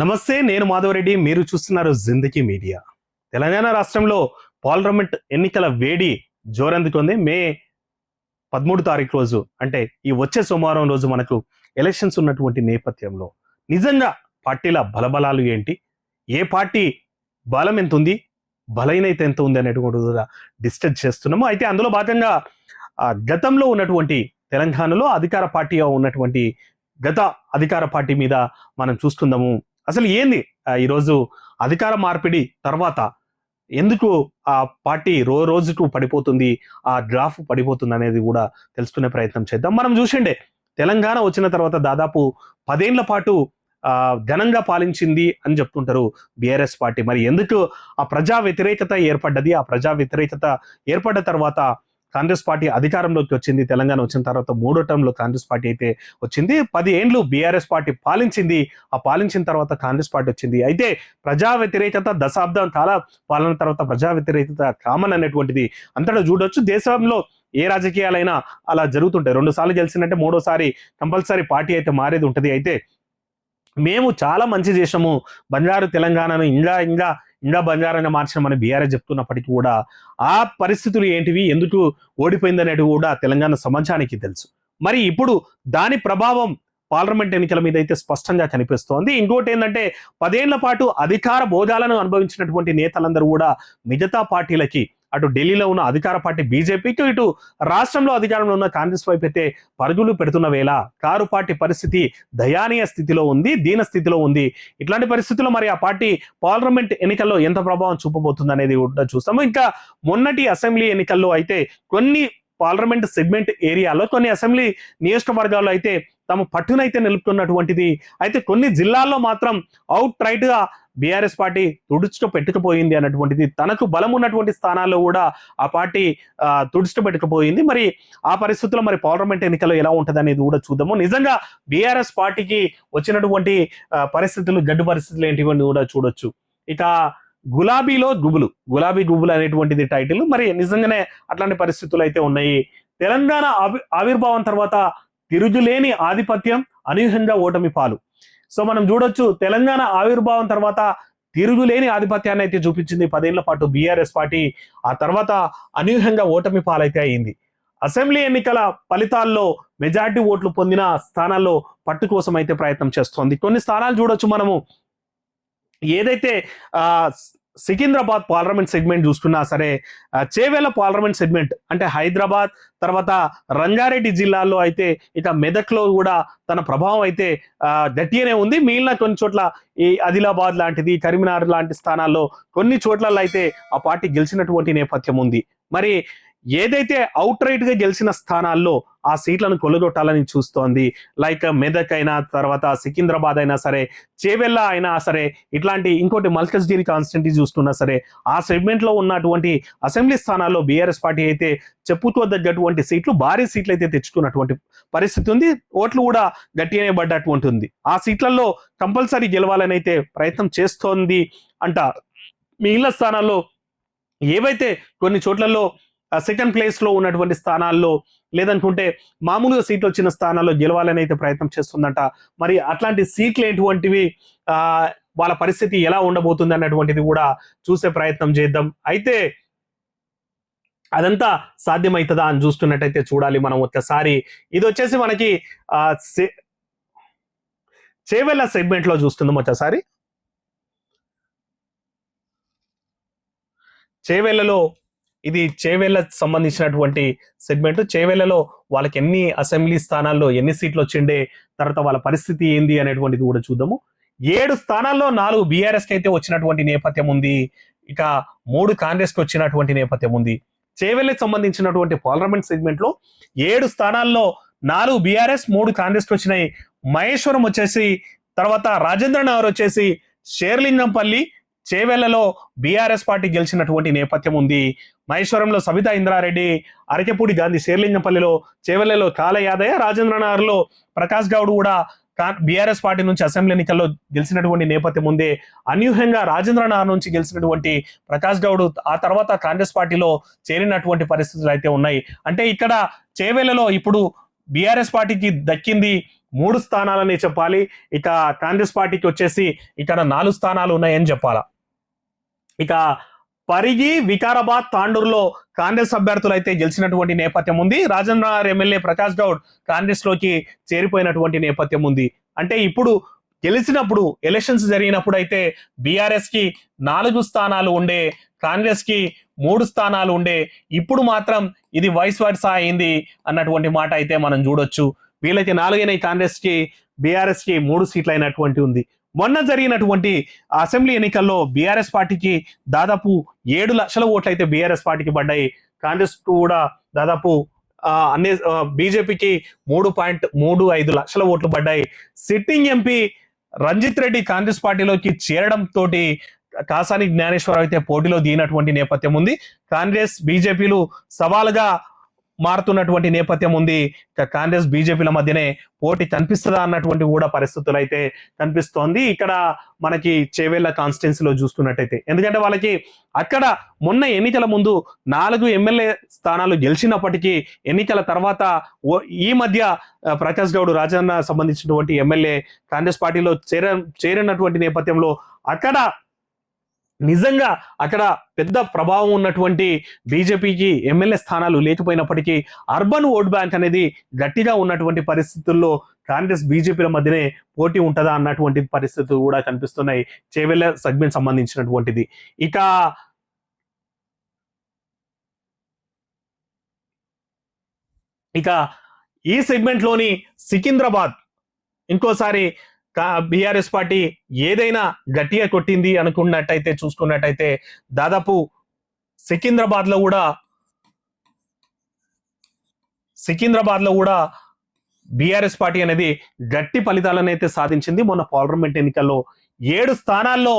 నమస్తే, నేను మాధవరెడ్డి. మీరు చూస్తున్నారు జిందగీ మీడియా. తెలంగాణ రాష్ట్రంలో పార్లమెంట్ ఎన్నికల వేడి జోరందుకుంది. మే 13 తారీఖు రోజు, అంటే ఈ వచ్చే సోమవారం రోజు మనకు ఎలక్షన్స్ ఉన్నటువంటి నేపథ్యంలో నిజంగా పార్టీల బలబలాలు ఏంటి, ఏ పార్టీ బలం ఎంత ఉంది, బలహీనత ఎంత ఉంది అనేటువంటి కూడా డిస్కస్ చేస్తున్నాము. అయితే అందులో భాగంగా గతంలో ఉన్నటువంటి తెలంగాణలో అధికార పార్టీ ఉన్నటువంటి గత అధికార పార్టీ మీద మనం చూసుకుందాము. అసలు ఏంది ఈరోజు అధికార మార్పిడి తర్వాత ఎందుకు ఆ పార్టీ రోజుకు పడిపోతుంది, ఆ గ్రాఫ్ పడిపోతుంది అనేది కూడా తెలుసుకునే ప్రయత్నం చేద్దాం. మనం చూసిండే తెలంగాణ వచ్చిన తర్వాత దాదాపు 10 ఏళ్ల పాటు ఘనంగా పాలించింది అని చెప్తుంటారు బీఆర్ఎస్ పార్టీ. మరి ఎందుకు ఆ ప్రజా వ్యతిరేకత ఏర్పడ్డది? ఆ ప్రజా వ్యతిరేకత ఏర్పడ్డ తర్వాత కాంగ్రెస్ పార్టీ అధికారంలోకి వచ్చింది. తెలంగాణ వచ్చిన తర్వాత 3వ టర్మ్లో కాంగ్రెస్ పార్టీ అయితే వచ్చింది. 10 ఏండ్లు బీఆర్ఎస్ పార్టీ పాలించింది. ఆ పాలించిన తర్వాత కాంగ్రెస్ పార్టీ వచ్చింది. అయితే ప్రజా వ్యతిరేకత దశాబ్దం కాల పాలన తర్వాత ప్రజా వ్యతిరేకత కామన్ అనేటువంటిది అంతటా చూడొచ్చు. దేశంలో ఏ రాజకీయాలైనా అలా జరుగుతుంటాయి. 2 సార్లు గెలిచినట్టే 3వసారి కంపల్సరీ పార్టీ అయితే మారేది ఉంటుంది. అయితే మేము చాలా మంచి చేసాము, బంజారు తెలంగాణను ఇంకా బంజారాన్ని మార్చామని బీఆర్ఎస్ చెప్తున్నప్పటికీ కూడా ఆ పరిస్థితులు ఏంటివి, ఎందుకు ఓడిపోయిందనేది కూడా తెలంగాణ సమాజానికి తెలుసు. మరి ఇప్పుడు దాని ప్రభావం పార్లమెంట్ ఎన్నికల మీద అయితే స్పష్టంగా కనిపిస్తోంది. ఇంకోటి ఏంటంటే 10 ఏళ్ల పాటు అధికార భోగాలను అనుభవించినటువంటి నేతలందరూ కూడా మిగతా పార్టీలకి, అటు ఢిల్లీలో ఉన్న అధికార పార్టీ బీజేపీకి, ఇటు రాష్ట్రంలో అధికారంలో ఉన్న కాంగ్రెస్ వైపు అయితే పరుగులు పెడుతున్న వేళ కారు పార్టీ పరిస్థితి దయానీయ స్థితిలో ఉంది, దీన స్థితిలో ఉంది. ఇట్లాంటి పరిస్థితుల్లో మరి ఆ పార్టీ పార్లమెంట్ ఎన్నికల్లో ఎంత ప్రభావం చూపబోతుంది అనేది కూడా చూస్తాము. ఇంకా మొన్నటి అసెంబ్లీ ఎన్నికల్లో అయితే కొన్ని పార్లమెంట్ సెగ్మెంట్ ఏరియాలో, కొన్ని అసెంబ్లీ నియోజకవర్గాల్లో అయితే తమ పట్టునైతే నిలుపుతున్నటువంటిది. అయితే కొన్ని జిల్లాల్లో మాత్రం అవుట్ రైట్ గా బీఆర్ఎస్ పార్టీ తుడుచుట పెట్టుకుపోయింది అన్నటువంటిది. తనకు బలం ఉన్నటువంటి స్థానాల్లో కూడా ఆ పార్టీ తుడుచుట పెట్టుకుపోయింది. మరి ఆ పరిస్థితుల్లో మరి పార్లమెంట్ ఎన్నికల్లో ఎలా ఉంటుంది అనేది కూడా చూద్దాము. నిజంగా బీఆర్ఎస్ పార్టీకి వచ్చినటువంటి పరిస్థితులు, గడ్డు పరిస్థితులు ఏంటివని కూడా చూడొచ్చు. ఇక గులాబీ గుబులు అనేటువంటిది టైటిల్. మరి నిజంగానే అట్లాంటి పరిస్థితులు అయితే ఉన్నాయి. తెలంగాణ ఆవిర్భావం తర్వాత తిరుగులేని ఆధిపత్యం, అనూహ్యంగా ఓటమి పాలు. సో మనం చూడొచ్చు, తెలంగాణ ఆవిర్భావం తర్వాత తిరుగులేని ఆధిపత్యాన్ని అయితే చూపించింది 10 ఏళ్ల పాటు బీఆర్ఎస్ పార్టీ. ఆ తర్వాత అనూహ్యంగా ఓటమి పాలైతే అయింది. అసెంబ్లీ ఎన్నికల ఫలితాల్లో మెజార్టీ ఓట్లు పొందిన స్థానాల్లో పట్టు కోసం అయితే ప్రయత్నం చేస్తోంది. కొన్ని స్థానాలు చూడొచ్చు మనము. ఏదైతే సికింద్రాబాద్ పార్లమెంట్ సెగ్మెంట్ చూసుకున్నా సరే, చేవెళ్ల పార్లమెంట్ సెగ్మెంట్ అంటే హైదరాబాద్, తర్వాత రంగారెడ్డి జిల్లాల్లో అయితే, ఇక మెదక్లో కూడా తన ప్రభావం అయితే గట్టిగానే ఉంది. మిగిలిన కొన్ని చోట్ల ఈ ఆదిలాబాద్ లాంటిది, కరీంనగర్ లాంటి స్థానాల్లో కొన్ని చోట్లలో అయితే ఆ పార్టీ గెలిచినటువంటి నేపథ్యం ఉంది. మరి ఏదైతే అవుట్ రైట్ గా గెలిచిన స్థానాల్లో ఆ సీట్లను కొల్లగొట్టాలని చూస్తోంది. లైక్ మెదక్ అయినా, తర్వాత సికింద్రాబాద్ అయినా సరే, చేవెళ్ళ అయినా సరే, ఇట్లాంటి ఇంకోటి మల్కజ్గిరి కాన్స్టిట్యూన్సీ చూస్తున్నా సరే, ఆ సెగ్మెంట్ లో ఉన్నటువంటి అసెంబ్లీ స్థానాల్లో బీఆర్ఎస్ పార్టీ అయితే చెప్పుకోదగ్గటువంటి సీట్లు, భారీ సీట్లు అయితే తెచ్చుకున్నటువంటి పరిస్థితి ఉంది. ఓట్లు కూడా గట్టిగానే పడ్డటువంటి ఉంది. ఆ సీట్లలో కంపల్సరీ గెలవాలని అయితే ప్రయత్నం చేస్తోంది అంట. మిగిలిన స్థానాల్లో ఏవైతే కొన్ని చోట్లలో సెకండ్ ప్లేస్ లో ఉన్నటువంటి స్థానాల్లో, లేదనుకుంటే మామూలుగా సీట్లు వచ్చిన స్థానాల్లో గెలవాలని అయితే ప్రయత్నం చేస్తుందంట. మరి అట్లాంటి సీట్లు ఎటువంటివి, వాళ్ళ పరిస్థితి ఎలా ఉండబోతుంది అన్నటువంటిది కూడా చూసే ప్రయత్నం చేద్దాం. అయితే అదంతా సాధ్యమవుతుందా అని చూస్తున్నట్టయితే చూడాలి మనం ఒక్కసారి. ఇది వచ్చేసి మనకి చేవెళ్ళ సెగ్మెంట్ లో చూస్తున్నాం. ఒకసారి చేవెళ్ళలో, ఇది చేవెళ్ళకు సంబంధించినటువంటి సెగ్మెంట్. చేవెళ్ళలో వాళ్ళకి ఎన్ని అసెంబ్లీ స్థానాల్లో ఎన్ని సీట్లు వచ్చిండే, తర్వాత వాళ్ళ పరిస్థితి ఏంది అనేటువంటిది కూడా చూద్దాము. 7 స్థానాల్లో 4 బీఆర్ఎస్ కి అయితే వచ్చినటువంటి నేపథ్యం ఉంది. ఇక 3 కాంగ్రెస్ కి వచ్చినటువంటి నేపథ్యం ఉంది. చేవెళ్ళకి సంబంధించినటువంటి పార్లమెంట్ సెగ్మెంట్ లో 7 స్థానాల్లో 4 బీఆర్ఎస్, 3 కాంగ్రెస్ కి వచ్చినాయి. మహేశ్వరం వచ్చేసి, తర్వాత రాజేంద్ర నగర్ వచ్చేసి, షేర్లింగంపల్లి, చేవెళ్లలో బీఆర్ఎస్ పార్టీ గెలిచినటువంటి నేపథ్యం ఉంది. మహేశ్వరంలో సబితా ఇంద్రారెడ్డి, అరకెపూడి గాంధీ, షేర్లింగంపల్లిలో, చేవెళ్లలో కాల యాదయ్య, రాజేంద్రనగర్ లో ప్రకాష్ గౌడ్ కూడా బీఆర్ఎస్ పార్టీ నుంచి అసెంబ్లీ ఎన్నికల్లో గెలిచినటువంటి నేపథ్యం ఉంది. అనూహ్యంగా రాజేంద్రనగర్ నుంచి గెలిచినటువంటి ప్రకాష్ గౌడ్ ఆ తర్వాత కాంగ్రెస్ పార్టీలో చేరినటువంటి పరిస్థితులు అయితే ఉన్నాయి. అంటే ఇక్కడ చేవెళ్లలో ఇప్పుడు బీఆర్ఎస్ పార్టీకి దక్కింది 3 స్థానాలని చెప్పాలి. ఇక కాంగ్రెస్ పార్టీకి వచ్చేసి ఇక్కడ 4 స్థానాలు ఉన్నాయని చెప్పాలా. ఇక పరిగి, వికారాబాద్, తాండూరులో కాంగ్రెస్ అభ్యర్థులు అయితే గెలిచినటువంటి నేపథ్యం ఉంది. రాజేంద్ర నగర్ ఎమ్మెల్యే ప్రకాష్ గౌడ్ కాంగ్రెస్ లోకి చేరిపోయినటువంటి నేపథ్యం ఉంది. అంటే ఇప్పుడు గెలిచినప్పుడు ఎలక్షన్స్ జరిగినప్పుడు అయితే బీఆర్ఎస్ కి 4 స్థానాలు ఉండే, కాంగ్రెస్ కి 3 స్థానాలు ఉండే. ఇప్పుడు మాత్రం ఇది వైస్ వర్సా అయింది అన్నటువంటి మాట అయితే మనం చూడొచ్చు. వీళ్ళకి 4 అయినాయి, కాంగ్రెస్ కి, బీఆర్ఎస్ కి 3 సీట్లు అయినటువంటి ఉంది. మొన్న జరిగినటువంటి అసెంబ్లీ ఎన్నికల్లో బీఆర్ఎస్ పార్టీకి దాదాపు 7 లక్షల ఓట్లు అయితే బీఆర్ఎస్ పార్టీకి పడ్డాయి. కాంగ్రెస్ కూడా దాదాపు అన్ని బీజేపీకి 3.35 లక్షల ఓట్లు పడ్డాయి. సిట్టింగ్ ఎంపీ రంజిత్ రెడ్డి కాంగ్రెస్ పార్టీలోకి చేరడం తోటి కాసాని జ్ఞానేశ్వరరావు అయితే పోటీలో దిగినటువంటి నేపథ్యం ఉంది. కాంగ్రెస్ బీజేపీలు సవాలుగా మారుతున్నటువంటి నేపథ్యం ఉంది. కాంగ్రెస్ బీజేపీల మధ్యనే పోటీ కనిపిస్తుందా అన్నటువంటి కూడా పరిస్థితులు అయితే కనిపిస్తోంది ఇక్కడ మనకి చేవెళ్ల కాన్స్టిట్యున్సీలో చూస్తున్నట్టయితే. ఎందుకంటే వాళ్ళకి అక్కడ మొన్న ఎన్నికల ముందు 4 ఎమ్మెల్యే స్థానాలు గెలిచినప్పటికీ ఎన్నికల తర్వాత ఈ మధ్య ప్రకాష్ గౌడ్ రాజన్న సంబంధించినటువంటి ఎమ్మెల్యే కాంగ్రెస్ పార్టీలో చేరినటువంటి నేపథ్యంలో అక్కడ నిజంగా అక్కడ పెద్ద ప్రభావం ఉన్నటువంటి బీజేపీకి ఎమ్మెల్యే స్థానాలు లేకపోయినప్పటికీ అర్బన్ ఓట్ బ్యాంక్ అనేది గట్టిగా ఉన్నటువంటి పరిస్థితుల్లో కాంగ్రెస్ బీజేపీల మధ్యనే పోటీ ఉంటుందా అన్నటువంటి పరిస్థితులు కూడా కనిపిస్తున్నాయి చేవెళ్ల సెగ్మెంట్ సంబంధించినటువంటిది. ఇక ఈ సెగ్మెంట్ లోని సికింద్రాబాద్ ఇంకోసారి బీఆర్ఎస్ పార్టీ ఏదైనా గట్టిగా కొట్టింది అనుకున్నట్టయితే చూసుకున్నట్టయితే దాదాపు సికింద్రాబాద్ లో కూడా బీఆర్ఎస్ పార్టీ అనేది గట్టి ఫలితాలను అయితే సాధించింది. మొన్న పార్లమెంట్ ఎన్నికల్లో 7 స్థానాల్లో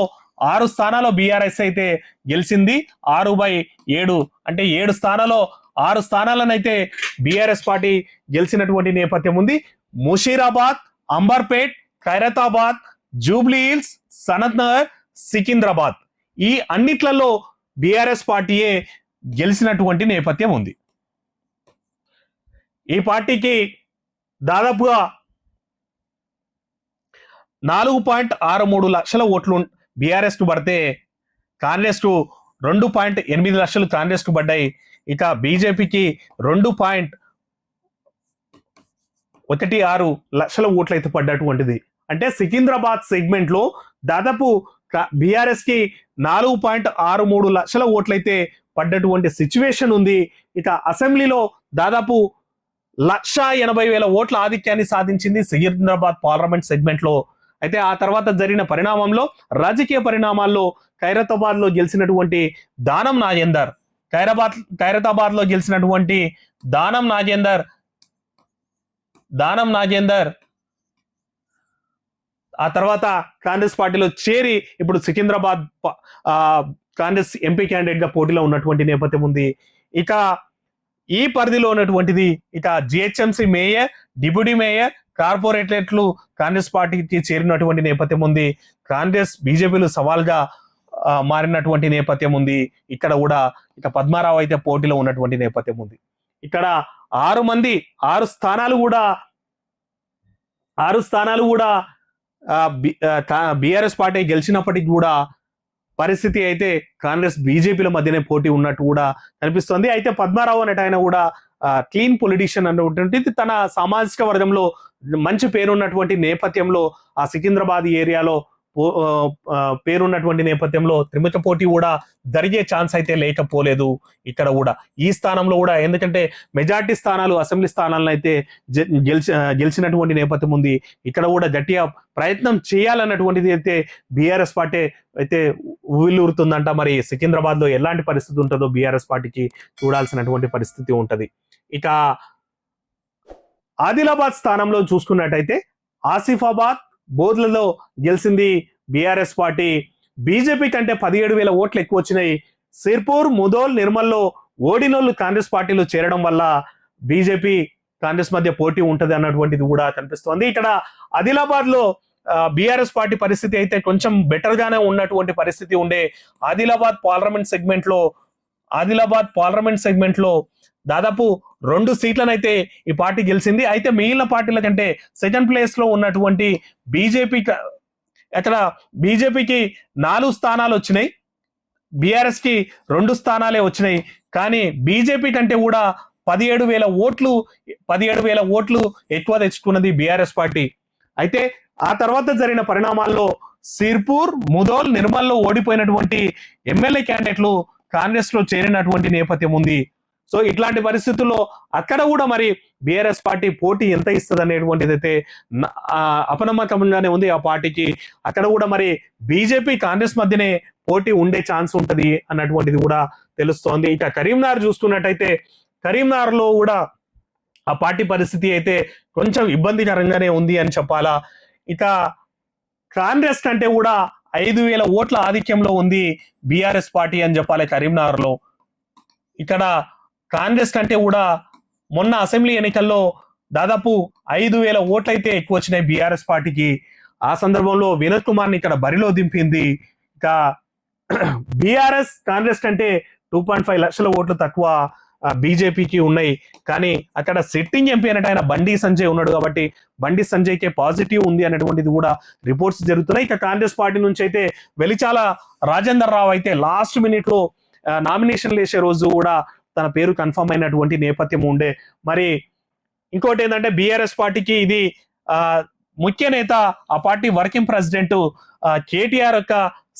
6 స్థానాల్లో బీఆర్ఎస్ అయితే గెలిచింది. 6/7 అంటే 7 స్థానాల్లో 6 స్థానాలను అయితే బీఆర్ఎస్ పార్టీ గెలిచినటువంటి నేపథ్యం ఉంది. ముషీరాబాద్, అంబర్పేట్, ఖైరతాబాద్, జూబ్లీ హిల్స్, సనత్ నగర్, సికింద్రాబాద్ ఈ అన్నిట్లలో బీఆర్ఎస్ పార్టీయే గెలిచినటువంటి నేపథ్యం ఉంది. ఈ పార్టీకి దాదాపుగా 4.63 లక్షల ఓట్లు బీఆర్ఎస్ కు పడితే కాంగ్రెస్ కు 2.8 లక్షలు కాంగ్రెస్ కు పడ్డాయి. ఇక బీజేపీకి 2.16 లక్షల ఓట్లు అయితే పడ్డటువంటిది. అంటే సికింద్రాబాద్ సెగ్మెంట్ లో దాదాపు బీఆర్ఎస్ కి 4.63 లక్షల ఓట్లయితే పడ్డటువంటి సిచ్యువేషన్ ఉంది. ఇక అసెంబ్లీలో దాదాపు 1,80,000 ఓట్ల ఆధిక్యాన్ని సాధించింది సికింద్రాబాద్ పార్లమెంట్ సెగ్మెంట్ లో. అయితే ఆ తర్వాత జరిగిన పరిణామంలో రాజకీయ పరిణామాల్లో ఖైరతాబాద్ లో గెలిచినటువంటి దానం నాగేందర్, ఖైరతాబాద్ లో గెలిచినటువంటి దానం నాగేందర్ ఆ తర్వాత కాంగ్రెస్ పార్టీలో చేరి ఇప్పుడు సికింద్రాబాద్ కాంగ్రెస్ ఎంపీ క్యాండిడేట్ గా పోటీలో ఉన్నటువంటి నేపథ్యం ఉంది. ఇక ఈ పరిధిలో ఉన్నటువంటిది ఇక జిహెచ్ఎంసీ మేయర్, డిప్యూటీ మేయర్, కార్పొరేటర్లు కాంగ్రెస్ పార్టీకి చేరినటువంటి నేపథ్యం ఉంది. కాంగ్రెస్ బీజేపీలు సవాల్గా మారినటువంటి నేపథ్యం ఉంది. ఇక్కడ కూడా ఇక పద్మారావు అయితే పోటీలో ఉన్నటువంటి నేపథ్యం ఉంది. ఇక్కడ 6 స్థానాలు కూడా బీఆర్ఎస్ పార్టీ గెలిచినప్పటికీ కూడా పరిస్థితి అయితే కాంగ్రెస్ బీజేపీల మధ్యనే పోటీ ఉన్నట్టు కూడా కనిపిస్తోంది. అయితే పద్మారావు అనేట ఆయన కూడా క్లీన్ పొలిటీషియన్ అన్నటువంటిది తన సామాజిక వర్గంలో మంచి పేరున్నటువంటి నేపథ్యంలో ఆ సికింద్రాబాద్ ఏరియాలో పేరున్నటువంటి నేపథ్యంలో త్రిమిత పోటీ కూడా జరిగే ఛాన్స్ అయితే లేకపోలేదు ఇక్కడ కూడా ఈ స్థానంలో కూడా. ఎందుకంటే మెజార్టీ స్థానాలు అసెంబ్లీ స్థానాలను అయితే గెలిచినటువంటి నేపథ్యం ఉంది. ఇక్కడ కూడా గట్టిగా ప్రయత్నం చేయాలన్నటువంటిది అయితే బీఆర్ఎస్ పార్టీ అయితే ఊవిల్లూరుతుందంట. మరి సికింద్రాబాద్ లో ఎలాంటి పరిస్థితి ఉంటుందో బీఆర్ఎస్ పార్టీకి చూడాల్సినటువంటి పరిస్థితి ఉంటది. ఇక ఆదిలాబాద్ స్థానంలో చూసుకున్నట్టయితే ఆసిఫాబాద్, బోధ్లలో గెలిచింది బీఆర్ఎస్ పార్టీ. బీజేపీ కంటే 17,000 ఓట్లు ఎక్కువ వచ్చినాయి. సిర్పూర్, ముదోల్, నిర్మల్లో ఓడినోళ్ళు కాంగ్రెస్ పార్టీలో చేరడం వల్ల బీజేపీ కాంగ్రెస్ మధ్య పోటీ ఉంటది అన్నటువంటిది కూడా కనిపిస్తోంది. ఇక్కడ ఆదిలాబాద్ లో బీఆర్ఎస్ పార్టీ పరిస్థితి అయితే కొంచెం బెటర్ గానే ఉన్నటువంటి పరిస్థితి ఉండే. ఆదిలాబాద్ పార్లమెంట్ సెగ్మెంట్ లో దాదాపు 2 సీట్లనైతే ఈ పార్టీ గెలిచింది. అయితే మిగిలిన పార్టీల కంటే సెకండ్ ప్లేస్ లో ఉన్నటువంటి బీజేపీ అక్కడ బీజేపీకి 4 స్థానాలు వచ్చినాయి, బీఆర్ఎస్ కి 2 స్థానాలే వచ్చినాయి. కానీ బీజేపీ కంటే కూడా 17,000 ఓట్లు ఎక్కువ తెచ్చుకున్నది బీఆర్ఎస్ పార్టీ. అయితే ఆ తర్వాత జరిగిన పరిణామాల్లో సిర్పూర్, ముదోల్, నిర్మల్లో ఓడిపోయినటువంటి ఎమ్మెల్యే క్యాండిడేట్లు కాంగ్రెస్ లో చేరినటువంటి నేపథ్యం ఉంది. సో ఇట్లాంటి పరిస్థితుల్లో అక్కడ కూడా మరి బీఆర్ఎస్ పార్టీ పోటీ ఎంత ఇస్తుంది అనేటువంటిది అయితే అపనమ్మకంగానే ఉంది ఆ పార్టీకి. అక్కడ కూడా మరి బీజేపీ కాంగ్రెస్ మధ్యనే పోటీ ఉండే ఛాన్స్ ఉంటది అన్నటువంటిది కూడా తెలుస్తోంది. ఇక కరీంనగర్ చూసుకున్నట్టయితే కరీంనగర్ లో కూడా ఆ పార్టీ పరిస్థితి అయితే కొంచెం ఇబ్బందికరంగానే ఉంది అని చెప్పాలా. ఇక కాంగ్రెస్ కంటే కూడా 5,000 ఓట్ల ఆధిక్యంలో ఉంది బీఆర్ఎస్ పార్టీ అని చెప్పాలి కరీంనగర్ లో. ఇక్కడ కాంగ్రెస్ కంటే కూడా మొన్న అసెంబ్లీ ఎన్నికల్లో దాదాపు 5,000 ఓట్లు అయితే ఎక్కువ వచ్చినాయి బీఆర్ఎస్ పార్టీకి. ఆ సందర్భంలో వినోద్ కుమార్ ని ఇక్కడ బరిలో దింపింది. ఇక బీఆర్ఎస్ కాంగ్రెస్ కంటే 2.5 లక్షల ఓట్లు తక్కువ బీజేపీకి ఉన్నాయి. కానీ అక్కడ సిట్టింగ్ ఎంపీ అన్నట్టు ఆయన బండి సంజయ్ ఉన్నాడు కాబట్టి బండి సంజయ్ కే పాజిటివ్ ఉంది అనేటువంటిది కూడా రిపోర్ట్స్ జరుగుతున్నాయి. ఇక కాంగ్రెస్ పార్టీ నుంచి అయితే వెలిచాల రాజేందర్ రావు అయితే లాస్ట్ మినిట్ లో నామినేషన్ వేసే రోజు కూడా తన పేరు కన్ఫర్మ్ అయినటువంటి నేపథ్యం ఉండే. మరి ఇంకోటి ఏంటంటే బీఆర్ఎస్ పార్టీకి ఇది ముఖ్య నేత, ఆ పార్టీ వర్కింగ్ ప్రెసిడెంట్ కేటీఆర్ యొక్క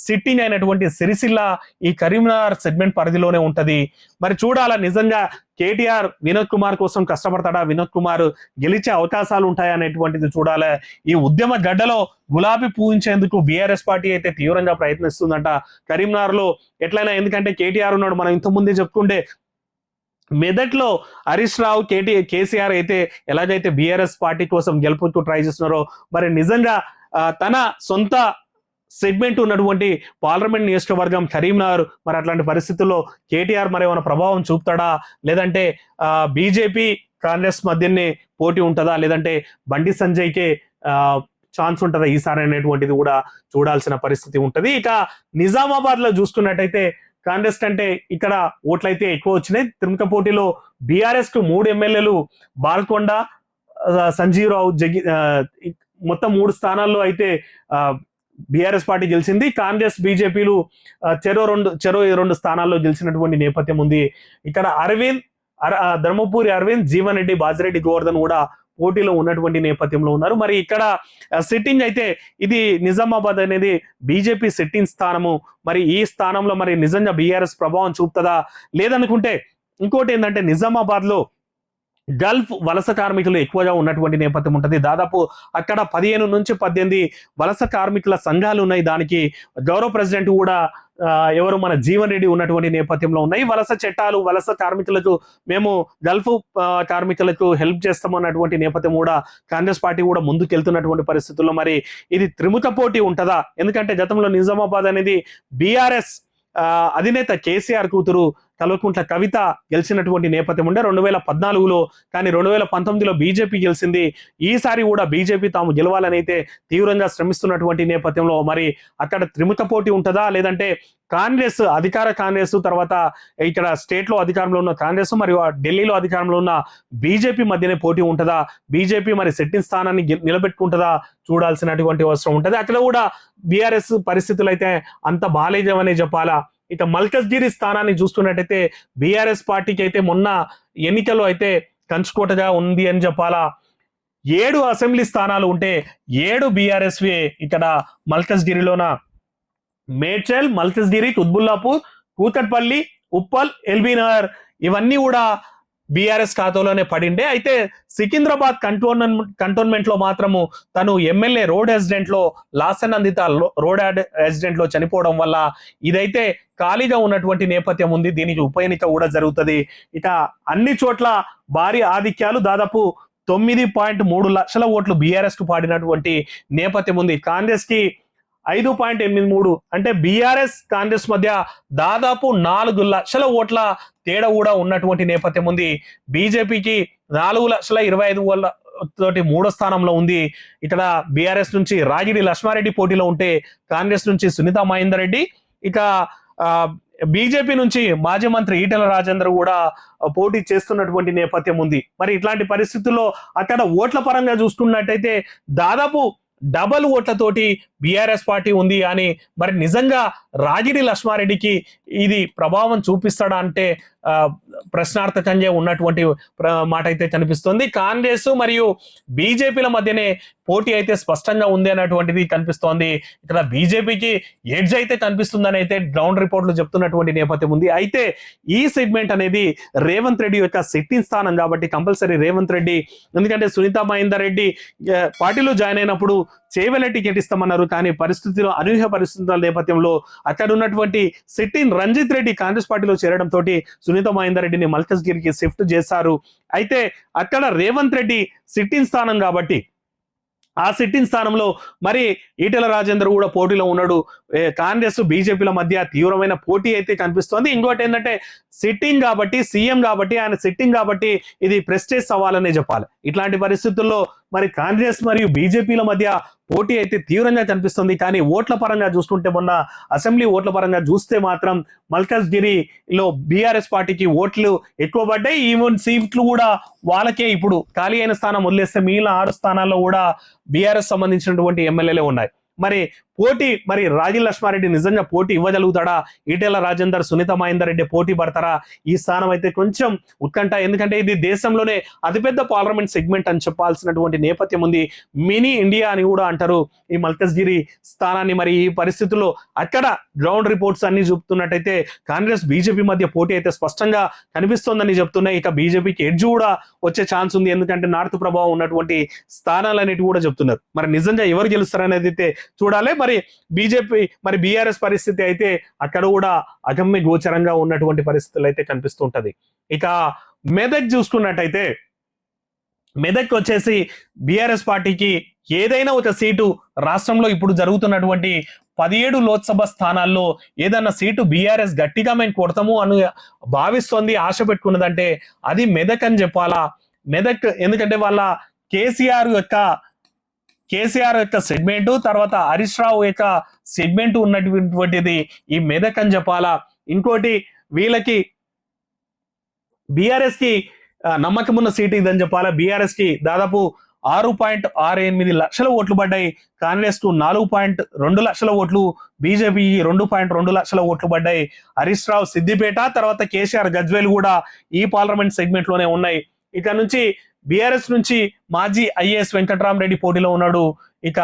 సిట్టింగ్ అయినటువంటి సిరిసిల్ల ఈ కరీంనగర్ సెగ్మెంట్ పరిధిలోనే ఉంటది. మరి చూడాలా నిజంగా కేటీఆర్ వినోద్ కుమార్ కోసం కష్టపడతాడా, వినోద్ కుమార్ గెలిచే అవకాశాలు ఉంటాయా అనేటువంటిది చూడాలి. ఈ ఉద్యమ గడ్డలో గులాబీ పూజించేందుకు బీఆర్ఎస్ పార్టీ అయితే తీవ్రంగా ప్రయత్నిస్తుందంట కరీంనగర్ లో ఎట్లయినా. ఎందుకంటే కేటీఆర్ ఉన్నాడు, మనం ఇంతకుముందే చెప్పుకుంటే మెదట్లో హరీష్ రావు, కేసీఆర్ అయితే ఎలాగైతే బీఆర్ఎస్ పార్టీ కోసం గెలుపుకు ట్రై చేస్తున్నారో మరి నిజంగా తన సొంత సెగ్మెంట్ ఉన్నటువంటి పార్లమెంట్ నియోజకవర్గం కరీంనగర్, మరి అట్లాంటి పరిస్థితుల్లో కేటీఆర్ మరి ఏమైనా ప్రభావం చూపుతాడా, లేదంటే బీజేపీ కాంగ్రెస్ మధ్యనే పోటీ ఉంటుందా, లేదంటే బండి సంజయ్కే ఛాన్స్ ఉంటుందా ఈసారి అనేటువంటిది కూడా చూడాల్సిన పరిస్థితి ఉంటది. ఇక నిజామాబాద్ లో చూసుకున్నట్టయితే కాంగ్రెస్ కంటే ఇక్కడ ఓట్లయితే ఎక్కువ వచ్చినాయి. త్రిముఖ పోటీలో బీఆర్ఎస్ కు 3 ఎమ్మెల్యేలు బాల్కొండ, సంజీవ్ రావు, మొత్తం 3 స్థానాల్లో అయితే బీఆర్ఎస్ పార్టీ గెలిచింది. కాంగ్రెస్, బీజేపీలు చెరో 2 స్థానాల్లో గెలిచినటువంటి నేపథ్యం ఉంది. ఇక్కడ ధర్మపురి అరవింద్, జీవన్ రెడ్డి, బాజిరెడ్డి గోవర్ధన్ కూడా పోటీలో ఉన్నటువంటి నేపథ్యంలో ఉన్నారు. మరి ఇక్కడ సిట్టింగ్ అయితే ఇది నిజామాబాద్ అనేది బీజేపీ సిట్టింగ్ స్థానము. మరి ఈ స్థానంలో మరి నిజంగా బీఆర్ఎస్ ప్రభావం చూపుతుందా లేదనుకుంటే, ఇంకోటి ఏంటంటే నిజామాబాద్ లో గల్ఫ్ వలస కార్మికులు ఎక్కువగా ఉన్నటువంటి నేపథ్యం ఉంటుంది. దాదాపు అక్కడ 15 నుంచి 18 వలస కార్మికుల సంఘాలు ఉన్నాయి. దానికి గౌరవ ప్రెసిడెంట్ కూడా ఎవరు మన జీవన్ రెడ్డి ఉన్నటువంటి నేపథ్యంలో ఉన్నాయి. వలస చట్టాలు, వలస కార్మికులకు మేము గల్ఫ్ కార్మికులకు హెల్ప్ చేస్తామన్నటువంటి నేపథ్యం కూడా కాంగ్రెస్ పార్టీ కూడా ముందుకెళ్తున్నటువంటి పరిస్థితుల్లో మరి ఇది త్రిముఖ పోటీ ఉంటుందా? ఎందుకంటే గతంలో నిజామాబాద్ అనేది బీఆర్ఎస్ అధినేత కేసీఆర్ కూతురు కల్వకుంట్ల కవిత గెలిచినటువంటి నేపథ్యం ఉండే 2014లో. కానీ 2019లో బీజేపీ గెలిచింది. ఈసారి కూడా బీజేపీ తాము గెలవాలని అయితే తీవ్రంగా శ్రమిస్తున్నటువంటి నేపథ్యంలో మరి అక్కడ త్రిముఖ పోటీ ఉంటుందా, లేదంటే కాంగ్రెస్, అధికార కాంగ్రెస్, తర్వాత ఇక్కడ స్టేట్ లో అధికారంలో ఉన్న కాంగ్రెస్ మరియు ఢిల్లీలో అధికారంలో ఉన్న బీజేపీ మధ్యనే పోటీ ఉంటుందా, బీజేపీ మరి సెట్టింగ్ స్థానాన్ని నిలబెట్టుకుంటుందా చూడాల్సినటువంటి అవసరం ఉంటుంది. అక్కడ కూడా బీఆర్ఎస్ పరిస్థితులు అయితే అంత బాలేజమనే చెప్పాలా. ఇక మల్కజ్గిరి స్థానాన్ని చూసుకున్నట్టయితే బీఆర్ఎస్ పార్టీకి అయితే మొన్న ఎన్నికల్లో అయితే కంచుకోటగా ఉంది అని చెప్పాలా. 7 అసెంబ్లీ స్థానాలు ఉంటే 7 బీఆర్ఎస్ ఇక్కడ మల్కజ్గిరిలోన మేడ్చల్, మల్కజ్గిరి, కుత్బుల్లాపూర్, కూకట్పల్లి, ఉప్పల్, ఎల్బీనగర్ ఇవన్నీ కూడా బీఆర్ఎస్ ఖాతాలోనే పడిండే. అయితే సికింద్రాబాద్ కంటోన్మెంట్ లో మాత్రము తను ఎమ్మెల్యే రోడ్ యాక్సిడెంట్ లో లాసనందిత రోడ్ యాక్సిడెంట్ లో చనిపోవడం వల్ల ఇదైతే ఖాళీగా ఉన్నటువంటి నేపథ్యం ఉంది. దీనికి ఉప ఎన్నిక కూడా జరుగుతుంది. ఇక అన్ని చోట్ల భారీ ఆధిక్యాలు, దాదాపు 9.3 లక్షల ఓట్లు బీఆర్ఎస్ కు పాడినటువంటి నేపథ్యం ఉంది. కాంగ్రెస్ కి 5.83, అంటే బీఆర్ఎస్ కాంగ్రెస్ మధ్య దాదాపు 4 లక్షల ఓట్ల తేడా కూడా ఉన్నటువంటి నేపథ్యం ఉంది. బీజేపీకి 4,25,000 తోటి 3వ స్థానంలో ఉంది. ఇక్కడ బీఆర్ఎస్ నుంచి రాగిడి లక్ష్మారెడ్డి పోటీలో ఉంటే కాంగ్రెస్ నుంచి సునీతా మహేందర్ రెడ్డి, ఇక బీజేపీ నుంచి మాజీ మంత్రి ఈటెల రాజేందర్ కూడా పోటీ చేస్తున్నటువంటి నేపథ్యం ఉంది. మరి ఇట్లాంటి పరిస్థితుల్లో అక్కడ ఓట్ల పరంగా చూసుకున్నట్టయితే దాదాపు డబల్ ఓట్లతోటి బీఆర్ఎస్ పార్టీ ఉంది అని మరి నిజంగా రాగిడి లక్ష్మారెడ్డికి ఇది ప్రభావం చూపిస్తాడా అంటే ప్రశ్నార్థకంగా ఉన్నటువంటి మాట అయితే కనిపిస్తుంది. కాంగ్రెస్ మరియు బీజేపీల మధ్యనే పోటీ అయితే స్పష్టంగా ఉంది అన్నటువంటిది కనిపిస్తోంది. ఇక్కడ బీజేపీకి ఎడ్జ్ అయితే కనిపిస్తుందని అయితే గ్రౌండ్ రిపోర్ట్లు చెప్తున్నటువంటి నేపథ్యం ఉంది. అయితే ఈ సెగ్మెంట్ అనేది రేవంత్ రెడ్డి యొక్క సిట్టింగ్ స్థానం కాబట్టి కంపల్సరీ రేవంత్ రెడ్డి, ఎందుకంటే సునీతా మహేందర్ రెడ్డి పార్టీలో జాయిన్ అయినప్పుడు చేవెళ్ళ టికెట్ ఇస్తామన్నారు. కానీ పరిస్థితులు అనూహ్య పరిస్థితుల నేపథ్యంలో అక్కడ ఉన్నటువంటి సిట్టింగ్ రంజిత్ రెడ్డి కాంగ్రెస్ పార్టీలో చేరడంతో సునీతా మహేందర్ రెడ్డిని మల్కజ్గిరికి షిఫ్ట్ చేశారు. అయితే అక్కడ రేవంత్ రెడ్డి సిట్టింగ్ స్థానం కాబట్టి ఆ సిట్టింగ్ స్థానంలో మరి ఈటెల రాజేందర్ కూడా పోటీలో ఉన్నాడు. కాంగ్రెస్ బీజేపీల మధ్య తీవ్రమైన పోటీ అయితే కనిపిస్తోంది. ఇంకోటి ఏంటంటే సిట్టింగ్ కాబట్టి, సీఎం కాబట్టి, ఆయన సిట్టింగ్ కాబట్టి ఇది ప్రెస్టేజ్ సవాలనే చెప్పాలి. ఇట్లాంటి పరిస్థితుల్లో మరి కాంగ్రెస్ మరియు బీజేపీల మధ్య పోటీ అయితే తీవ్రంగా కనిపిస్తుంది. కానీ ఓట్ల పరంగా చూసుకుంటే మొన్న అసెంబ్లీ ఓట్ల పరంగా చూస్తే మాత్రం మల్కజ్గిరిలో బీఆర్ఎస్ పార్టీకి ఓట్లు ఎక్కువ పడ్డాయి. ఈవెన్ సీట్లు కూడా వాళ్ళకే ఇప్పుడు ఖాళీ అయిన స్థానం వదిలేస్తే మిగిలిన 6 స్థానాల్లో కూడా బీఆర్ఎస్ సంబంధించినటువంటి ఎమ్మెల్యేలే ఉన్నాయి. మరి పోటీ మరి రాగి లక్ష్మారెడ్డి నిజంగా పోటీ ఇవ్వగలుగుతాడా? ఈటెల రాజేందర్, సునీతా మహేందర్ రెడ్డి పోటీ పడతారా? ఈ స్థానం అయితే కొంచెం ఉత్కంఠ. ఎందుకంటే ఇది దేశంలోనే అతిపెద్ద పార్లమెంట్ సెగ్మెంట్ అని చెప్పాల్సినటువంటి నేపథ్యం ఉంది. మినీ ఇండియా అని కూడా అంటారు ఈ మల్కజ్గిరి స్థానాన్ని. మరి ఈ పరిస్థితుల్లో అక్కడ గ్రౌండ్ రిపోర్ట్స్ అన్ని చూపుతున్నట్టయితే కాంగ్రెస్ బీజేపీ మధ్య పోటీ అయితే స్పష్టంగా కనిపిస్తోందని చెప్తున్నాయి. ఇక బీజేపీకి ఎడ్జ్ కూడా వచ్చే ఛాన్స్ ఉంది, ఎందుకంటే నార్త్ ప్రభావం ఉన్నటువంటి స్థానాలు అనేవి కూడా చెప్తున్నారు. మరి నిజంగా ఎవరు గెలుస్తారనేది అయితే చూడాలి. మరి బీజేపీ మరి బీఆర్ఎస్ పరిస్థితి అయితే అక్కడ కూడా అగమ్య గోచరంగా ఉన్నటువంటి పరిస్థితులు అయితే కనిపిస్తుంటది. ఇక మెదక్ చూసుకున్నట్టయితే మెదక్ వచ్చేసి బీఆర్ఎస్ పార్టీకి ఏదైనా ఒక సీటు రాష్ట్రంలో ఇప్పుడు జరుగుతున్నటువంటి 17 లోక్సభ స్థానాల్లో ఏదన్నా సీటు బీఆర్ఎస్ గట్టిగా మేము కొడతాము అని భావిస్తోంది, ఆశ పెట్టుకున్నదంటే అది మెదక్ అని చెప్పాలా. మెదక్ ఎందుకంటే వాళ్ళ కేసీఆర్ యొక్క సెగ్మెంట్, తర్వాత హరీష్ రావు యొక్క సెగ్మెంట్ ఉన్నటువంటిది ఈ మెదక్ అని చెప్పాలా. ఇంకోటి వీళ్ళకి బీఆర్ఎస్ కి నమ్మకం ఉన్న సీట్ ఇదని చెప్పాలా. బీఆర్ఎస్ కి దాదాపు 6.68 లక్షల ఓట్లు పడ్డాయి, కాంగ్రెస్ కు 4.2 లక్షల ఓట్లు, బీజేపీకి 2.2 లక్షల ఓట్లు పడ్డాయి. హరీష్ రావు సిద్దిపేట, తర్వాత కేసీఆర్ గజ్వేల్ కూడా ఈ పార్లమెంట్ సెగ్మెంట్ లోనే ఉన్నాయి. ఇక నుంచి బీఆర్ఎస్ నుంచి మాజీ ఐఏఎస్ వెంకట్రామరెడ్డి పోటీలో ఉన్నాడు. ఇక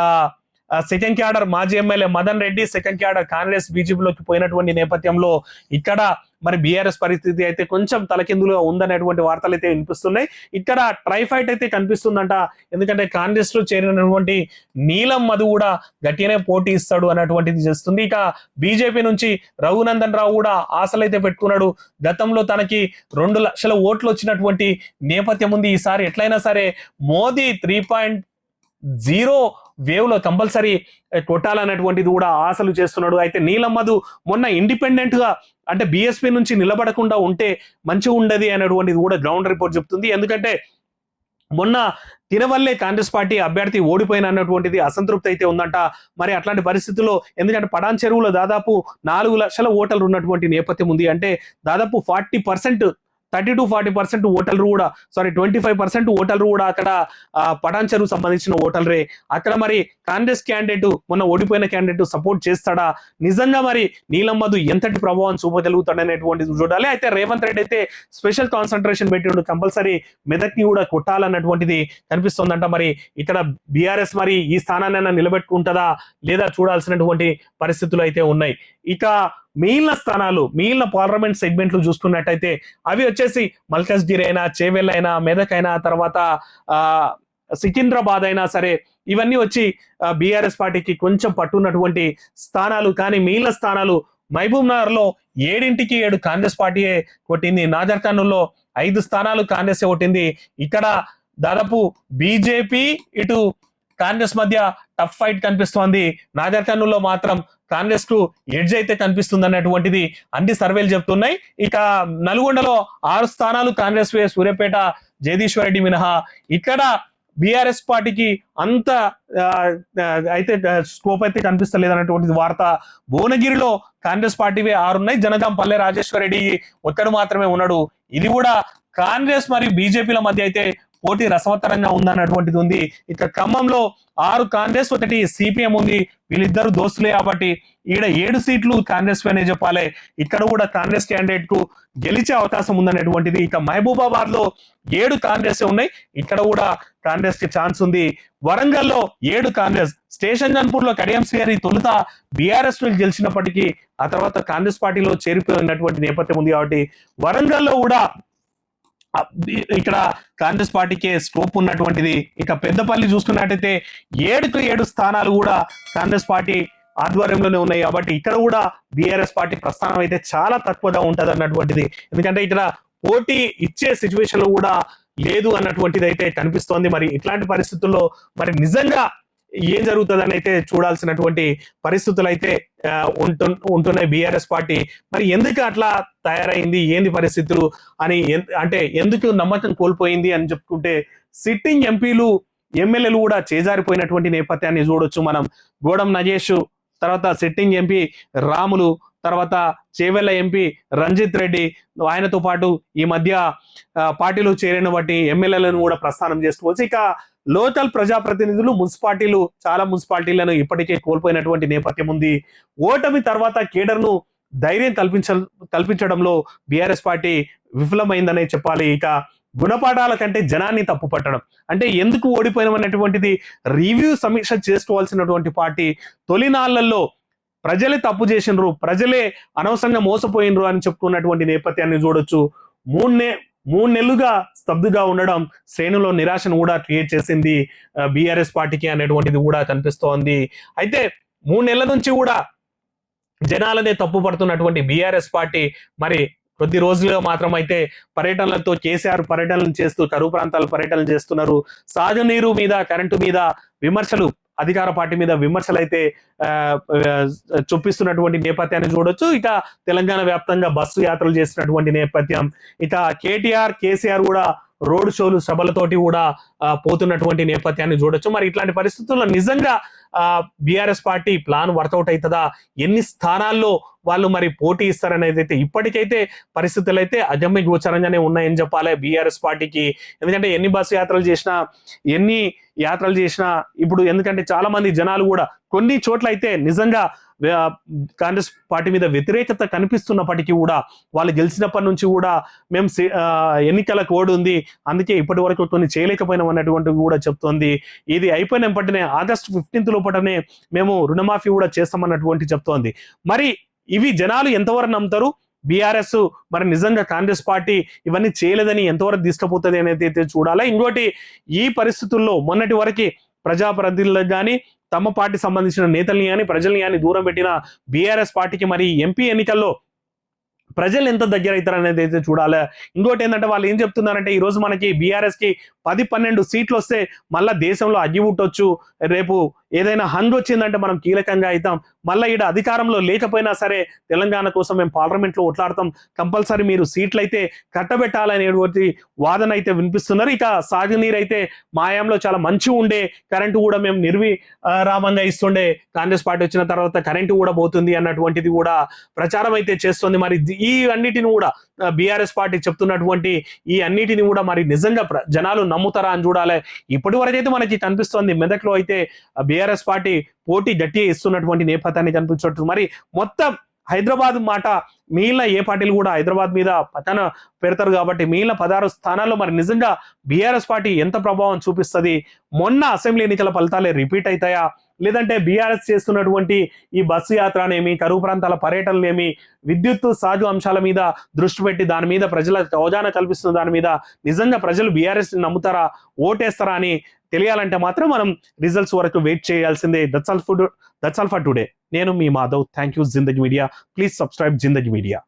సెకండ్ క్యాడర్ మాజీ MLA Madan Reddy, second cadre Congress బీజేపీలోకి పోయినటువంటి నేపథ్యంలో ఇక్కడ మరి బీఆర్ఎస్ పరిస్థితి అయితే కొంచెం తలకిందులుగా ఉందనేటువంటి వార్తలు అయితే వినిపిస్తున్నాయి. ఇక్కడ ట్రైఫైట్ అయితే కనిపిస్తుందంట, ఎందుకంటే కాంగ్రెస్ లో చేరినటువంటి నీలం మధు కూడా గట్టిగానే పోటీ ఇస్తాడు అన్నటువంటిది చేస్తుంది. ఇక బీజేపీ నుంచి రఘునందన్ రావు కూడా ఆశలు అయితే పెట్టుకున్నాడు. గతంలో తనకి 2 లక్షల ఓట్లు వచ్చినటువంటి నేపథ్యం ఉంది. ఈసారి ఎట్లయినా సరే మోదీ 3.0 వేవ్ లో కంపల్సరీ కొట్టాలన్నటువంటిది కూడా ఆశలు చేస్తున్నాడు. అయితే నీలం మధు మొన్న ఇండిపెండెంట్ గా అంటే బీఎస్పీ నుంచి నిలబడకుండా ఉంటే మంచిగా ఉండదు అనేటువంటిది కూడా గ్రౌండ్ రిపోర్ట్ చెప్తుంది. ఎందుకంటే మొన్న తినవల్లే కాంగ్రెస్ పార్టీ అభ్యర్థి ఓడిపోయిన అన్నటువంటిది అసంతృప్తి అయితే ఉందంట. మరి అట్లాంటి పరిస్థితుల్లో ఎందుకంటే పడాన్ చెరువులో దాదాపు 4 లక్షల ఓటర్లు ఉన్నటువంటి నేపథ్యం ఉంది. అంటే దాదాపు 40%, 30 to 40% ఓటర్లు కూడా 25% ఓటర్లు కూడా అక్కడ పటాన్ చెరువు సంబంధించిన ఓటర్లే. అక్కడ మరి కాంగ్రెస్ క్యాండిడేట్ మొన్న ఓడిపోయిన క్యాండిడేట్ సపోర్ట్ చేస్తాడా? నిజంగా మరి నీలం మధు ఎంతటి ప్రభావం చూపగలుగుతాడనేటువంటిది చూడాలి. అయితే రేవంత్ రెడ్డి అయితే స్పెషల్ కాన్సన్ట్రేషన్ పెట్టిండు, కంపల్సరీ మెదక్ ని కూడా కొట్టాలన్నటువంటిది కనిపిస్తుందంట. మరి ఇక్కడ బీఆర్ఎస్ మరి ఈ స్థానాన్ని నిలబెట్టుకుంటుందా లేదా చూడాల్సినటువంటి పరిస్థితులు అయితే ఉన్నాయి. ఇక మిగిలిన స్థానాలు, మిగిలిన పార్లమెంట్ సెగ్మెంట్లు చూసుకున్నట్టయితే అవి వచ్చేసి మల్కజ్గిరి అయినా, చేవెల్ అయినా, మెదక్ అయినా, తర్వాత సికింద్రాబాద్ అయినా సరే ఇవన్నీ వచ్చి బీఆర్ఎస్ పార్టీకి కొంచెం పట్టున్నటువంటి స్థానాలు. కానీ మిగిలిన స్థానాలు మహబూబ్ నగర్ లో 7కి 7 కాంగ్రెస్ పార్టీయే కొట్టింది. నాజర్ కర్నూల్లో 5 స్థానాలు కాంగ్రెస్ కొట్టింది. ఇక్కడ దాదాపు బీజేపీ ఇటు కాంగ్రెస్ మధ్య టఫ్ ఫైట్ కనిపిస్తోంది. నాగర్ కర్నూల్లో మాత్రం కాంగ్రెస్ కు ఎడ్జ్ అయితే కనిపిస్తుంది అన్నటువంటిది అన్ని సర్వేలు చెప్తున్నాయి. ఇక నల్గొండలో 6 స్థానాలు కాంగ్రెస్, సూర్యాపేట జగదీశ్వర్ రెడ్డి మినహా ఇక్కడ బీఆర్ఎస్ పార్టీకి అంత అయితే స్కోప్ అయితే కనిపిస్తలేదు అన్నటువంటిది వార్త. భువనగిరిలో కాంగ్రెస్ పార్టీవే 6 ఉన్నాయి, జనగాం పల్లె రాజేశ్వర రెడ్డి ఒక్కడు మాత్రమే ఉన్నాడు. ఇది కూడా కాంగ్రెస్ మరియు బీజేపీల మధ్య అయితే పోటీ రసవత్తరంగా ఉందన్నటువంటిది ఉంది. ఇక ఖమ్మంలో 6 కాంగ్రెస్ 1 సిపిఎం ఉంది. వీళ్ళిద్దరు దోస్తులే కాబట్టి ఈడ 7 సీట్లు కాంగ్రెస్ పైనే చెప్పాలి. ఇక్కడ కూడా కాంగ్రెస్ క్యాండిడేట్ కు గెలిచే అవకాశం ఉందనేటువంటిది. ఇక మహబూబాబాద్ లో 7 కాంగ్రెస్ ఉన్నాయి, ఇక్కడ కూడా కాంగ్రెస్ కి ఛాన్స్ ఉంది. వరంగల్ లో 7 కాంగ్రెస్, స్టేషన్ గన్పూర్ లో కడియం శ్రీహరి తొలుత బీఆర్ఎస్ లో గెలిచినప్పటికీ ఆ తర్వాత కాంగ్రెస్ పార్టీలో చేరిపోయినటువంటి నేపథ్యం ఉంది కాబట్టి వరంగల్ లో కూడా ఇక్కడ కాంగ్రెస్ పార్టీకే స్కోప్ ఉన్నటువంటిది. ఇక పెద్దపల్లి చూసుకున్నట్టయితే 7కు 7 స్థానాలు కూడా కాంగ్రెస్ పార్టీ ఆధ్వర్యంలోనే ఉన్నాయి కాబట్టి ఇక్కడ కూడా బీఆర్ఎస్ పార్టీ ప్రస్థానం అయితే చాలా తక్కువగా ఉంటది అన్నటువంటిది. ఎందుకంటే ఇక్కడ పోటీ ఇచ్చే సిచ్యువేషన్ లో కూడా లేదు అన్నటువంటిది అయితే కనిపిస్తోంది. మరి ఇట్లాంటి పరిస్థితుల్లో మరి నిజంగా ఏం జరుగుతుందని అయితే చూడాల్సినటువంటి పరిస్థితులు అయితే ఉంటున్నాయి బీఆర్ఎస్ పార్టీ. మరి ఎందుకు అట్లా తయారైంది, ఏంది పరిస్థితులు అని, అంటే ఎందుకు నమ్మకం కోల్పోయింది అని చెప్పుకుంటే సిట్టింగ్ ఎంపీలు ఎమ్మెల్యేలు కూడా చేజారిపోయినటువంటి నేపథ్యాన్ని చూడొచ్చు మనం. గోడం నగేష్, తర్వాత సిట్టింగ్ ఎంపీ రాములు, తర్వాత చేవెళ్ల ఎంపీ రంజిత్ రెడ్డి, ఆయనతో పాటు ఈ మధ్య పార్టీలో చేరిన వాటి ఎమ్మెల్యేలను కూడా ప్రస్థానం చేసుకోవచ్చు. ఇక లోకల్ ప్రజాప్రతినిధులు, మున్సిపాలిటీలు, చాలా మున్సిపాలిటీలను ఇప్పటికే కోల్పోయినటువంటి నేపథ్యం ఉంది. ఓటమి తర్వాత కేడర్ను ధైర్యం కల్పించడంలో బీఆర్ఎస్ పార్టీ విఫలమైందనే చెప్పాలి. ఇక గుణపాఠాల కంటే జనాన్ని తప్పు పట్టడం, అంటే ఎందుకు ఓడిపోయినటువంటిది రివ్యూ సమీక్ష చేసుకోవాల్సినటువంటి పార్టీ తొలి నాళ్లలో ప్రజలే తప్పు చేసినరు, ప్రజలే అనవసరంగా మోసపోయినరు అని చెప్పుకున్నటువంటి నేపథ్యాన్ని చూడొచ్చు. 3 నెలలుగా స్తబ్దుగా ఉండడం శ్రేణులో నిరాశను కూడా క్రియేట్ చేసింది బీఆర్ఎస్ పార్టీకి అనేటువంటిది కూడా కనిపిస్తోంది. అయితే 3 నెలల నుంచి కూడా జనాలనే తప్పు పడుతున్నటువంటి బీఆర్ఎస్ పార్టీ మరి కొద్ది రోజులుగా మాత్రం అయితే పర్యటనలతో కేసీఆర్ పర్యటనలు చేస్తూ కరువు ప్రాంతాల పర్యటనలు చేస్తున్నారు. సాగునీరు మీద, కరెంటు మీద విమర్శలు, అధికార పార్టీ మీద విమర్శలు అయితే చూపిస్తున్నటువంటి నేపథ్యాన్ని చూడొచ్చు. ఇక తెలంగాణ వ్యాప్తంగా బస్సు యాత్రలు చేస్తున్నటువంటి నేపథ్యం. ఇక కేసీఆర్ కూడా రోడ్ షోలు, సభలతోటి కూడా పోతున్నటువంటి నేపథ్యాన్ని చూడొచ్చు. మరి ఇట్లాంటి పరిస్థితుల్లో నిజంగా బీఆర్ఎస్ పార్టీ ప్లాన్ వర్కౌట్ అవుతుందా, ఎన్ని స్థానాల్లో వాళ్ళు మరి పోటీ ఇస్తారనేది అయితే ఇప్పటికైతే పరిస్థితులు అయితే అగమ్య గోచరంగానే ఉన్నాయని చెప్పాలి బీఆర్ఎస్ పార్టీకి. ఎందుకంటే ఎన్ని బస్సు యాత్రలు చేసినా, ఎన్ని యాత్రలు చేసినా ఇప్పుడు, ఎందుకంటే చాలా మంది జనాలు కూడా కొన్ని చోట్ల అయితే నిజంగా కాంగ్రెస్ పార్టీ మీద వ్యతిరేకత కనిపిస్తున్నప్పటికీ కూడా వాళ్ళు గెలిచినప్పటి నుంచి కూడా మేము ఎన్నికల కోడ్ ఉంది, అందుకే ఇప్పటి వరకు కొన్ని చేయలేకపోయినాం అన్నటువంటి కూడా చెప్తోంది. ఇది అయిపోయిన వెంటనే ఆగస్టు 15 లోపటనే మేము రుణమాఫీ కూడా చేస్తామన్నటువంటి చెప్తోంది. మరి ఇవి జనాలు ఎంతవరకు నమ్ముతారు? బీఆర్ఎస్ మరి నిజంగా కాంగ్రెస్ పార్టీ ఇవన్నీ చేయలేదని ఎంతవరకు తీసుకుపోతుంది అనేది అయితే చూడాలి. ఇంకోటి, ఈ పరిస్థితుల్లో మొన్నటి వరకు ప్రజాప్రతినిధులకు కానీ, తమ పార్టీ సంబంధించిన నేతల్ని కానీ, ప్రజల్ని కానీ దూరం పెట్టిన బీఆర్ఎస్ పార్టీకి మరి ఎంపీ ఎన్నికల్లో ప్రజలు ఎంత దగ్గర అవుతారు అనేది అయితే చూడాలి. ఇంకోటి ఏంటంటే వాళ్ళు ఏం చెప్తున్నారంటే, ఈ రోజు మనకి బీఆర్ఎస్ కి 10-12 సీట్లు వస్తే మళ్ళా దేశంలో అగ్గి పుట్టొచ్చు, రేపు ఏదైనా హంగ్ వచ్చిందంటే మనం కీలకంగా అవుతాం, మళ్ళీ ఈడ అధికారంలో లేకపోయినా సరే తెలంగాణ కోసం మేము పార్లమెంట్ లో కొట్లాడతాం, కంపల్సరీ మీరు సీట్లు అయితే కట్టబెట్టాలనేటువంటి వాదన అయితే వినిపిస్తున్నారు. ఇక సాగునీరు అయితే మాయాంలో చాలా మంచి ఉండే, కరెంటు కూడా మేము నిర్విరామంగా ఇస్తుండే, కాంగ్రెస్ పార్టీ వచ్చిన తర్వాత కరెంటు కూడా పోతుంది అన్నటువంటిది కూడా ప్రచారం అయితే చేస్తుంది. మరి ఈ అన్నిటిని కూడా బీఆర్ఎస్ పార్టీ చెప్తున్నటువంటి ఈ అన్నిటిని కూడా మరి నిజంగా జనాలు నమ్ముతారా అని చూడాలి. ఇప్పటి వరకు అయితే మనకి కనిపిస్తోంది మెదక్లో అయితే బీఆర్ఎస్ పార్టీ పోటీ గట్టిగా ఇస్తున్నటువంటి నేపథ్యాన్ని కనిపించవచ్చు. మరి మొత్తం హైదరాబాద్ మాట మిగిలిన ఏ పార్టీలు కూడా హైదరాబాద్ మీద పతన పెడతారు కాబట్టి మిగిలిన 16 స్థానాల్లో మరి నిజంగా బీఆర్ఎస్ పార్టీ ఎంత ప్రభావం చూపిస్తుంది? మొన్న అసెంబ్లీ ఎన్నికల ఫలితాలే రిపీట్ అవుతాయా, లేదంటే బీఆర్ఎస్ చేస్తున్నటువంటి ఈ బస్సు యాత్రనేమి, కరువు ప్రాంతాల పర్యటనలేమి, విద్యుత్ సాగు అంశాల మీద దృష్టి పెట్టి దాని మీద ప్రజలకు అవగాహన కల్పిస్తున్న దాని మీద నిజంగా ప్రజలు బీఆర్ఎస్ నమ్ముతారా, ఓటేస్తారా అని తెలియాలంటే మాత్రం మనం రిజల్ట్స్ వరకు వెయిట్ చేయాల్సిందే. That's all for today. నేను మీ Madhav. Thank you Zindagi media. Please subscribe Zindagi media.